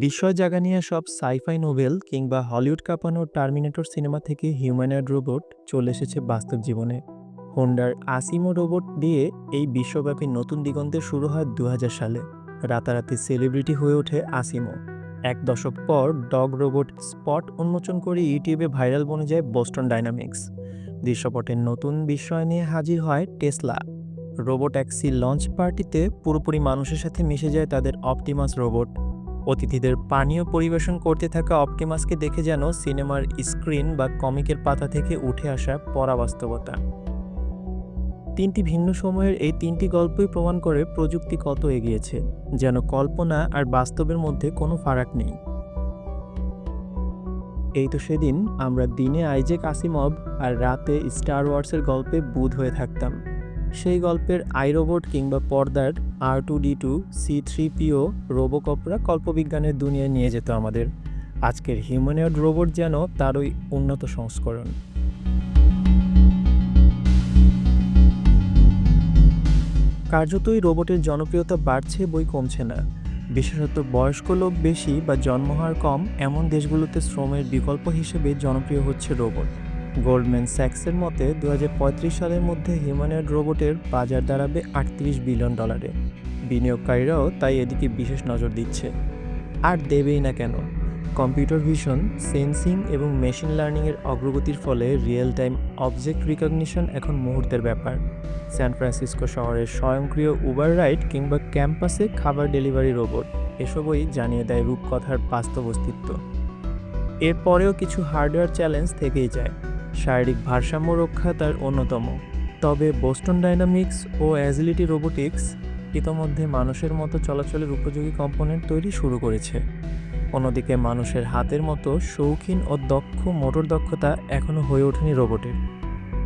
বিস্ময় জাগা নিয়ে সব সাই-ফাই নোবেল কিংবা হলিউড কাঁপানো টার্মিনেটর সিনেমা থেকে হিউম্যানয়েড রোবট চলে এসেছে বাস্তব জীবনে। হোন্ডার আসিমো রোবট দিয়ে এই বিশ্বব্যাপী নতুন দিগন্তের শুরু হয় ২০০০ সালে। রাতারাতি সেলিব্রিটি হয়ে ওঠে আসিমো। এক দশক পর ডগ রোবট স্পট উন্মোচন করে ইউটিউবে ভাইরাল বনে যায় বোস্টন ডাইনামিক্স। দৃশ্যপটের নতুন বিস্ময় নিয়ে হাজির হয় টেসলা। রোবট ট্যাক্সি লঞ্চ পার্টিতে পুরোপুরি মানুষের সাথে মিশে যায় তাদের অপটিমাস রোবট। অতিথিদের পানীয় পরিবেশন করতে থাকা অপটিমাসকে দেখে যেন সিনেমার স্ক্রিন বা কমিকের পাতা থেকে উঠে আসা পরাবাস্তবতা। তিনটি ভিন্ন সময়ের এই তিনটি গল্পই প্রমাণ করে প্রযুক্তি কত এগিয়েছে, যেন কল্পনা আর বাস্তবের মধ্যে কোনো ফারাক নেই। এই তো সেদিন আমরা দিনে আইজ্যাক আসিমভ আর রাতে স্টার ওয়ার্সের গল্পে বুঁদ হয়ে থাকতাম। সেই গল্পের আইরোবট কিংবা পর্দার R2D2, C3PO, রোবোকপরা কল্পবিজ্ঞানের দুনিয়ায় নিয়ে যেত আমাদের। আজকের হিউম্যানয়েড রোবট যেন তারই উন্নত সংস্করণ। কার্যতই রোবটের জনপ্রিয়তা বাড়ছে বই কমছে না। বিশেষত বয়স্ক লোক বেশি বা জন্মহার কম এমন দেশগুলোতে শ্রমের বিকল্প হিসেবে জনপ্রিয় হচ্ছে রোবট। গোল্ডম্যান স্যাক্সের মতে ২০৩৫ সালের মধ্যে হিউম্যানয়েড রোবটের বাজার দাঁড়াবে $৩৮ বিলিয়ন। বিনিয়োগকারীরাও তাই এদিকে বিশেষ নজর দিচ্ছে। আর দেবেই না কেন, কম্পিউটার ভিশন, সেন্সিং এবং মেশিন লার্নিংয়ের অগ্রগতির ফলে রিয়েল টাইম অবজেক্ট রিকগনিশন এখন মুহূর্তের ব্যাপার। স্যান ফ্রান্সিসকো শহরের স্বয়ংক্রিয় উবার রাইড কিংবা ক্যাম্পাসে খাবার ডেলিভারি রোবট, এসবই জানিয়ে দেয় রূপকথার বাস্তব অস্তিত্ব। এরপরেও কিছু হার্ডওয়্যার চ্যালেঞ্জ থেকেই যায়। শারীরিক ভারসাম্য রক্ষা তার অন্যতম। তবে বোস্টন ডাইনামিক্স ও অ্যাজিলিটি রোবোটিক্স ইতোমধ্যে মানুষের মতো চলাচলের উপযোগী কম্পোনেন্ট তৈরি শুরু করেছে। অন্যদিকে মানুষের হাতের মতো শৌখিন ও দক্ষ মোটর দক্ষতা এখনও হয়ে ওঠেনি রোবটের।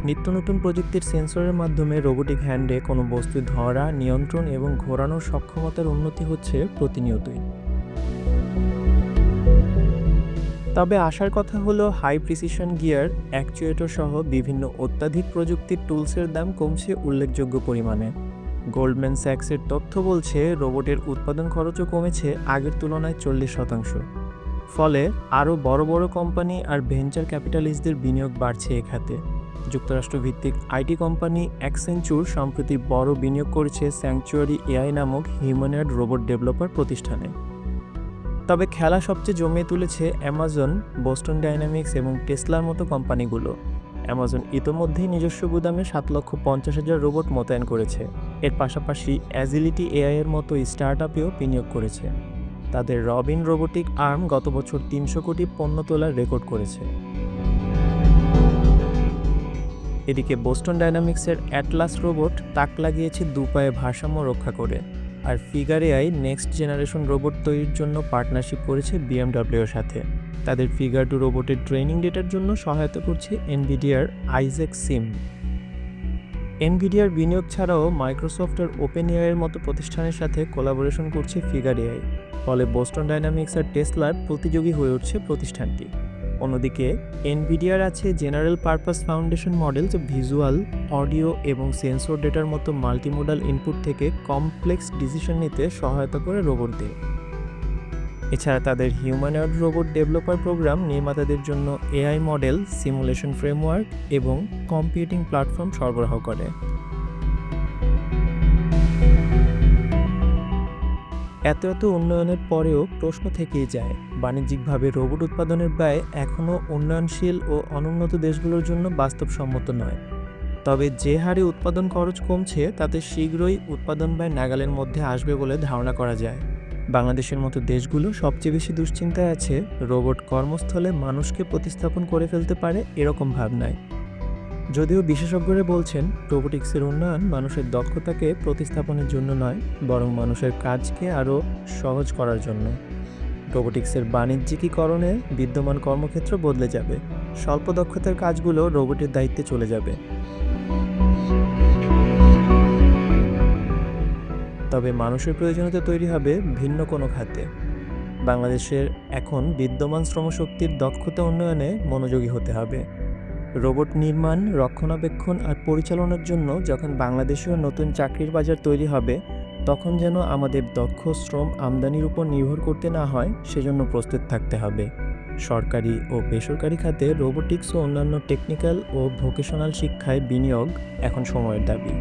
নিত্য নতুন প্রযুক্তির সেন্সরের মাধ্যমে রোবোটিক হ্যান্ডে কোনো বস্তু ধরা, নিয়ন্ত্রণ এবং ঘোরানোর সক্ষমতার উন্নতি হচ্ছে প্রতিনিয়তই। তবে আসার কথা হলো হাই প্রিসিশন গিয়ার, অ্যাকচুয়েটর সহ বিভিন্ন অত্যাধিক প্রযুক্তির টুলসের দাম কমছে উল্লেখযোগ্য পরিমাণে। গোল্ডম্যান স্যাক্সের তথ্য বলছে রোবটের উৎপাদন খরচও কমেছে আগের তুলনায় 40%। ফলে আরও বড় বড় কোম্পানি আর ভেঞ্চার ক্যাপিটালিস্টদের বিনিয়োগ বাড়ছে এ খাতে। যুক্তরাষ্ট্রভিত্তিক আইটি কোম্পানি অ্যাকসেঞ্চুর সম্প্রতি বড় বিনিয়োগ করেছে স্যাংচুয়ারি এআই নামক হিউম্যানয়েড রোবট ডেভেলপার প্রতিষ্ঠানে। তবে খেলা সবচেয়ে জমিয়ে তুলেছে অ্যামাজন, বোস্টন ডাইনামিক্স এবং টেসলার মতো কোম্পানিগুলো। অ্যামাজন ইতোমধ্যেই নিজস্ব গুদামে 7,50,000 রোবট মোতায়েন করেছে। এর পাশাপাশি অ্যাজিলিটি এআই এর মতো স্টার্টআপেও বিনিয়োগ করেছে। তাদের রবিন রোবোটিক আর্ম গত বছর ৩০০ কোটি পণ্য তোলার রেকর্ড করেছে। এদিকে বোস্টন ডাইনামিক্সের অ্যাটলাস রোবট তাক লাগিয়েছে দুপায়ে ভারসাম্য রক্ষা করে। আর Figure AI next generation robot তৈরির জন্য পার্টনারশিপ করেছে বিএমডব্লিউর সাথে। তাদের ফিগার 2 রোবটের ট্রেনিং ডেটার জন্য সহায়তা করছে এনভিডিয়ার আইজ্যাক সিম। এনভিডিয়ার বিনিয়োগ ছাড়াও মাইক্রোসফট আর ওপেন এআইয়ের মতো প্রতিষ্ঠানের সাথে কোলাবোরেশন করছে ফিগার এআই। ফলে বোস্টন ডাইনামিক্স আর টেসলার প্রতিযোগী হয়ে উঠছে প্রতিষ্ঠানটি। অন্যদিকে এনভিডিয়ার আছে জেনারেল পারপাস ফাউন্ডেশন মডেল, যা ভিজুয়াল, অডিও এবং সেন্সর ডেটার মতো মাল্টিমোডাল ইনপুট থেকে কমপ্লেক্স ডিসিশন নিতে সহায়তা করে রোবটদের। এছাড়া তাদের হিউম্যানয়েড রোবট ডেভেলপার প্রোগ্রাম নির্মাতাদের জন্য এআই মডেল, সিমুলেশন ফ্রেমওয়ার্ক এবং কম্পিউটিং প্ল্যাটফর্ম সরবরাহ করে। এত উন্নয়নের পরেও প্রশ্ন থেকেই যায়, বাণিজ্যিকভাবে রোবট উৎপাদনের ব্যয় এখনও উন্নয়নশীল ও অনুন্নত দেশগুলোর জন্য বাস্তবসম্মত নয়। তবে যে হারে উৎপাদন খরচ কমছে তাতে শীঘ্রই উৎপাদন ব্যয় নাগালের মধ্যে আসবে বলে ধারণা করা যায়। বাংলাদেশের মতো দেশগুলো সবচেয়ে বেশি দুশ্চিন্তায় আছে রোবট কর্মস্থলে মানুষকে প্রতিস্থাপন করে ফেলতে পারে এরকম ভাবনায়। যদিও বিশেষজ্ঞরা বলছেন রোবোটিক্সের উন্নয়ন মানুষের দক্ষতাকে প্রতিস্থাপনের জন্য নয়, বরং মানুষের কাজকে আরও সহজ করার জন্য। রোবোটিক্সের বাণিজ্যিকীকরণে বিদ্যমান কর্মক্ষেত্র বদলে যাবে, স্বল্প দক্ষতার কাজগুলো রোবটের দায়িত্বে চলে যাবে। তবে মানুষের প্রয়োজনীয়তা তৈরি হবে ভিন্ন কোনো খাতে। বাংলাদেশের এখন বিদ্যমান শ্রমশক্তির দক্ষতা উন্নয়নে মনোযোগী হতে হবে। রোবট নির্মাণ, রক্ষণাবেক্ষণ আর পরিচালনার জন্য যখন বাংলাদেশেও নতুন চাকরির বাজার তৈরি হবে, তখন যেন আমাদের দক্ষ শ্রম আমদানির উপর নির্ভর করতে না হয়, সেজন্য প্রস্তুত থাকতে হবে। সরকারি ও বেসরকারি খাতে রোবোটিক্স ও অন্যান্য টেকনিক্যাল ও ভোকেশনাল শিক্ষায় বিনিয়োগ এখন সময়ের দাবি।